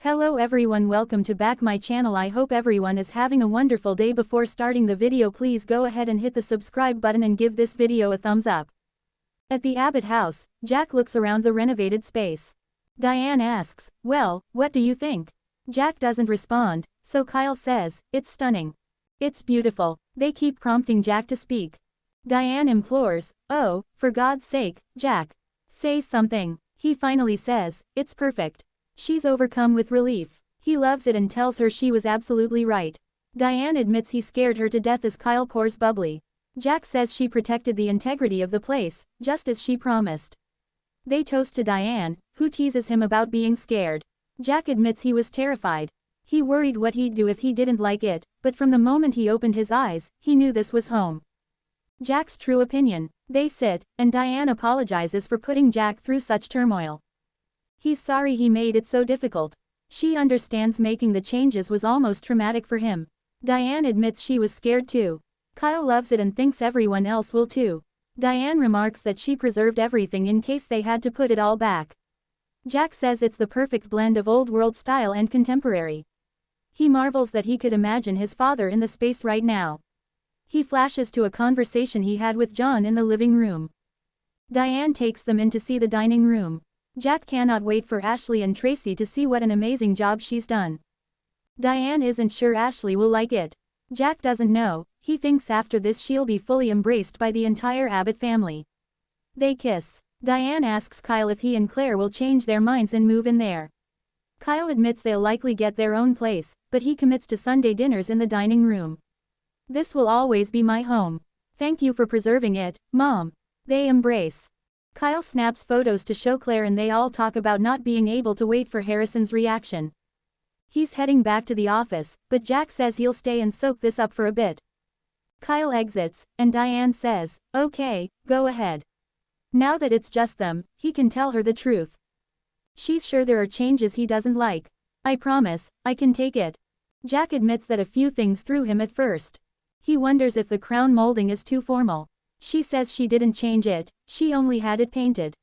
Hello everyone, welcome to back my channel. I hope everyone is having a wonderful day. Before starting the video, please go ahead and hit the subscribe button and give this video a thumbs up. At the Abbott house, Jack looks around the renovated space. Diane asks, "Well, what do you think?" Jack doesn't respond, so Kyle says, "It's stunning. It's beautiful." They keep prompting Jack to speak. Diane implores, "Oh, for God's sake, Jack. Say something." He finally says, "It's perfect." She's overcome with relief. He loves it and tells her she was absolutely right. Diane admits he scared her to death as Kyle pours bubbly. Jack says she protected the integrity of the place, just as she promised. They toast to Diane, who teases him about being scared. Jack admits he was terrified. He worried what he'd do if he didn't like it, but from the moment he opened his eyes, he knew this was home. Jack's true opinion. They sit, and Diane apologizes for putting Jack through such turmoil. He's sorry he made it so difficult. She understands making the changes was almost traumatic for him. Diane admits she was scared too. Kyle loves it and thinks everyone else will too. Diane remarks that she preserved everything in case they had to put it all back. Jack says it's the perfect blend of old world style and contemporary. He marvels that he could imagine his father in the space right now. He flashes to a conversation he had with John in the living room. Diane takes them in to see the dining room. Jack cannot wait for Ashley and Tracy to see what an amazing job she's done. Diane isn't sure Ashley will like it. Jack doesn't know, he thinks after this she'll be fully embraced by the entire Abbott family. They kiss. Diane asks Kyle if he and Claire will change their minds and move in there. Kyle admits they'll likely get their own place, but he commits to Sunday dinners in the dining room. "This will always be my home. Thank you for preserving it, Mom." They embrace. Kyle snaps photos to show Claire and they all talk about not being able to wait for Harrison's reaction. He's heading back to the office, but Jack says he'll stay and soak this up for a bit. Kyle exits, and Diane says, "Okay, go ahead." Now that it's just them, he can tell her the truth. She's sure there are changes he doesn't like. "I promise, I can take it." Jack admits that a few things threw him at first. He wonders if the crown molding is too formal. She says she didn't change it, she only had it painted.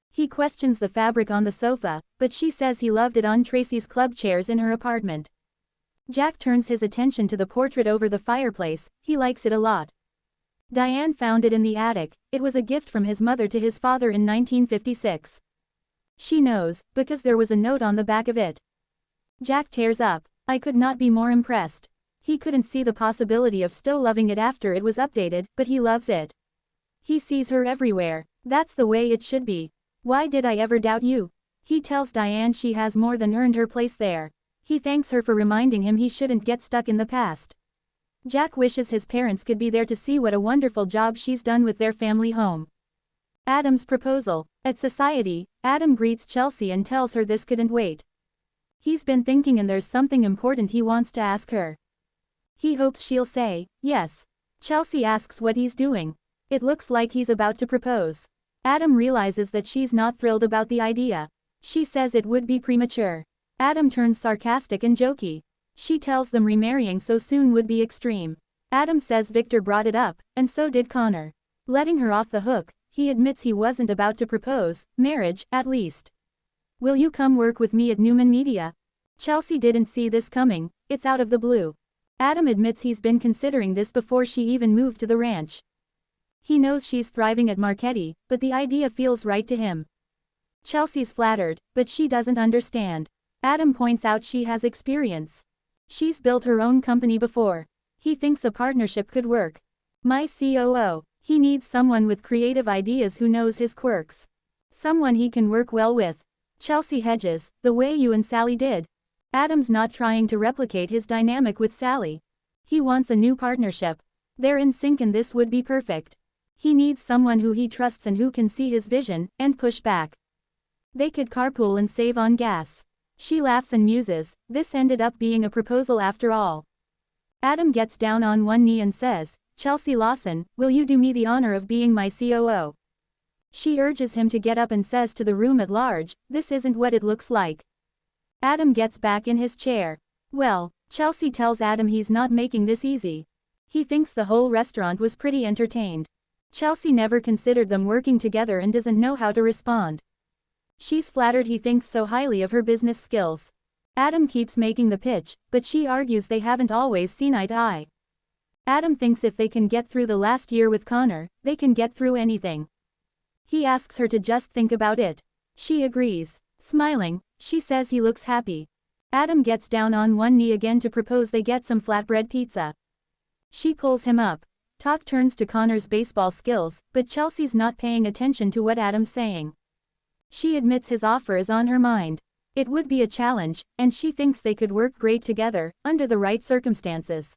He questions the fabric on the sofa, but she says he loved it on Tracy's club chairs in her apartment. Jack turns his attention to the portrait over the fireplace, he likes it a lot. Diane found it in the attic, it was a gift from his mother to his father in 1956. She knows, because there was a note on the back of it. Jack tears up. "I could not be more impressed." He couldn't see the possibility of still loving it after it was updated, but he loves it. He sees her everywhere. That's the way it should be. "Why did I ever doubt you?" He tells Diane she has more than earned her place there. He thanks her for reminding him he shouldn't get stuck in the past. Jack wishes his parents could be there to see what a wonderful job she's done with their family home. Adam's proposal. At Society, Adam greets Chelsea and tells her this couldn't wait. He's been thinking and there's something important he wants to ask her. He hopes she'll say yes. Chelsea asks what he's doing. It looks like he's about to propose. Adam realizes that she's not thrilled about the idea. She says it would be premature. Adam turns sarcastic and jokey. She tells them remarrying so soon would be extreme. Adam says Victor brought it up, and so did Connor. Letting her off the hook, he admits he wasn't about to propose marriage, at least. "Will you come work with me at Newman Media?" Chelsea didn't see this coming, it's out of the blue. Adam admits he's been considering this before she even moved to the ranch. He knows she's thriving at Marchetti, but the idea feels right to him. Chelsea's flattered, but she doesn't understand. Adam points out she has experience. She's built her own company before. He thinks a partnership could work. My COO, he needs someone with creative ideas who knows his quirks. Someone he can work well with. Chelsea hedges, the way you and Sally did. Adam's not trying to replicate his dynamic with Sally. He wants a new partnership. They're in sync and this would be perfect. He needs someone who he trusts and who can see his vision, and push back. They could carpool and save on gas. She laughs and muses, this ended up being a proposal after all. Adam gets down on one knee and says, "Chelsea Lawson, will you do me the honor of being my COO?" She urges him to get up and says to the room at large, "This isn't what it looks like." Adam gets back in his chair. Well, Chelsea tells Adam he's not making this easy. He thinks the whole restaurant was pretty entertained. Chelsea never considered them working together and doesn't know how to respond. She's flattered he thinks so highly of her business skills. Adam keeps making the pitch, but she argues they haven't always seen eye to eye. Adam thinks if they can get through the last year with Connor, they can get through anything. He asks her to just think about it. She agrees. Smiling, she says he looks happy. Adam gets down on one knee again to propose they get some flatbread pizza. She pulls him up. Talk turns to Connor's baseball skills, but Chelsea's not paying attention to what Adam's saying. She admits his offer is on her mind. It would be a challenge, and she thinks they could work great together, under the right circumstances.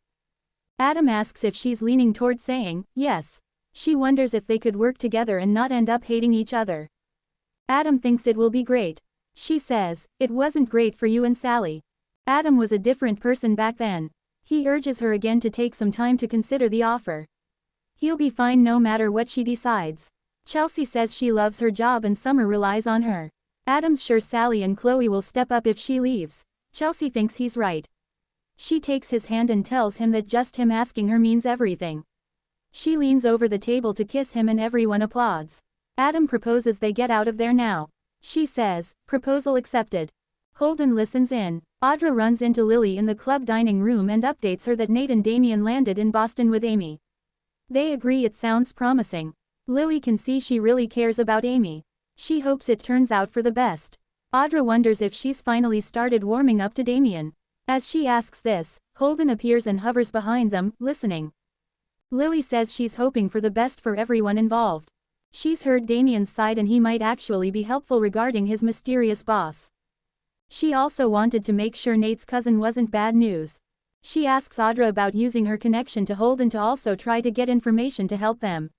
Adam asks if she's leaning toward saying yes. She wonders if they could work together and not end up hating each other. Adam thinks it will be great. She says, it wasn't great for you and Sally. Adam was a different person back then. He urges her again to take some time to consider the offer. He'll be fine no matter what she decides. Chelsea says she loves her job and Summer relies on her. Adam's sure Sally and Chloe will step up if she leaves. Chelsea thinks he's right. She takes his hand and tells him that just him asking her means everything. She leans over the table to kiss him and everyone applauds. Adam proposes they get out of there now. She says, proposal accepted. Holden listens in. Audra runs into Lily in the club dining room and updates her that Nate and Damien landed in Boston with Amy. They agree it sounds promising. Lily can see she really cares about Amy. She hopes it turns out for the best. Audra wonders if she's finally started warming up to Damien. As she asks this, Holden appears and hovers behind them, listening. Lily says she's hoping for the best for everyone involved. She's heard Damien's side and he might actually be helpful regarding his mysterious boss. She also wanted to make sure Nate's cousin wasn't bad news. She asks Audra about using her connection to Holden to also try to get information to help them.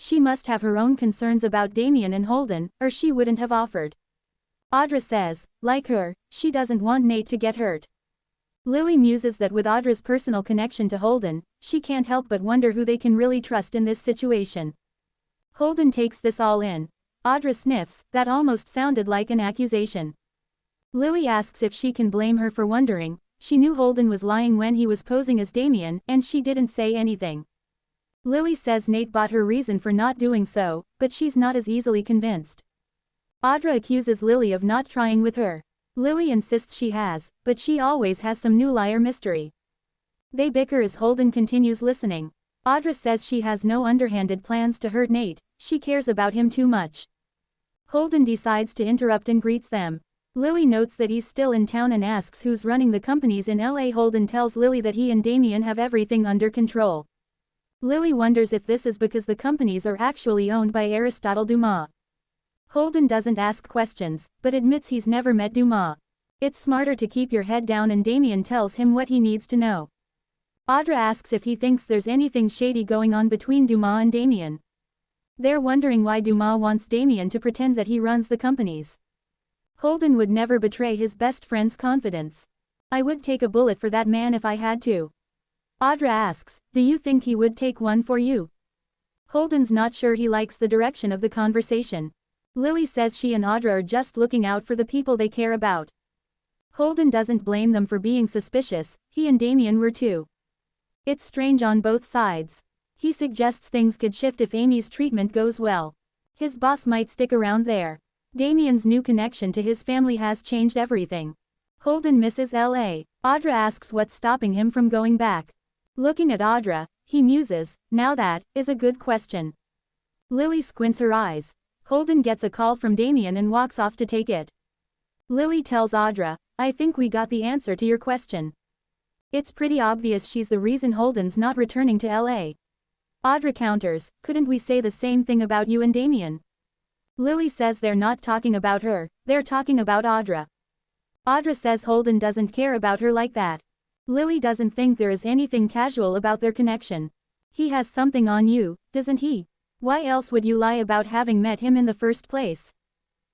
She must have her own concerns about Damien and Holden, or she wouldn't have offered. Audra says, like her, she doesn't want Nate to get hurt. Lily muses that with Audra's personal connection to Holden, she can't help but wonder who they can really trust in this situation. Holden takes this all in. Audra sniffs, that almost sounded like an accusation. Lily asks if she can blame her for wondering. She knew Holden was lying when he was posing as Damien, and she didn't say anything. Lily says Nate bought her reason for not doing so, but she's not as easily convinced. Audra accuses Lily of not trying with her. Lily insists she has, but she always has some new lie or mystery. They bicker as Holden continues listening. Audra says she has no underhanded plans to hurt Nate, she cares about him too much. Holden decides to interrupt and greets them. Lily notes that he's still in town and asks who's running the companies in LA. Holden tells Lily that he and Damien have everything under control. Lily wonders if this is because the companies are actually owned by Aristotle Dumas. Holden doesn't ask questions, but admits he's never met Dumas. It's smarter to keep your head down and Damien tells him what he needs to know. Audra asks if he thinks there's anything shady going on between Dumas and Damien. They're wondering why Dumas wants Damien to pretend that he runs the companies. Holden would never betray his best friend's confidence. I would take a bullet for that man if I had to. Audra asks, do you think he would take one for you? Holden's not sure he likes the direction of the conversation. Lily says she and Audra are just looking out for the people they care about. Holden doesn't blame them for being suspicious, he and Damien were too. It's strange on both sides. He suggests things could shift if Amy's treatment goes well. His boss might stick around there. Damien's new connection to his family has changed everything. Holden misses LA. Audra asks what's stopping him from going back. Looking at Audra, he muses, now that is a good question. Lily squints her eyes. Holden gets a call from Damien and walks off to take it. Lily tells Audra, I think we got the answer to your question. It's pretty obvious she's the reason Holden's not returning to LA. Audra counters, couldn't we say the same thing about you and Damien? Lily says they're not talking about her, they're talking about Audra. Audra says Holden doesn't care about her like that. Lily doesn't think there is anything casual about their connection. He has something on you, doesn't he? Why else would you lie about having met him in the first place?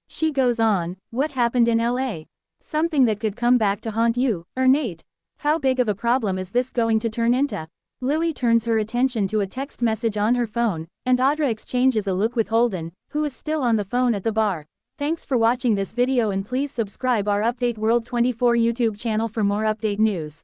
She goes on, what happened in LA? Something that could come back to haunt you, or Nate. How big of a problem is this going to turn into? Lily turns her attention to a text message on her phone, and Audra exchanges a look with Holden, who is still on the phone at the bar. Thanks for watching this video and please subscribe our Update World 24 YouTube channel for more update news.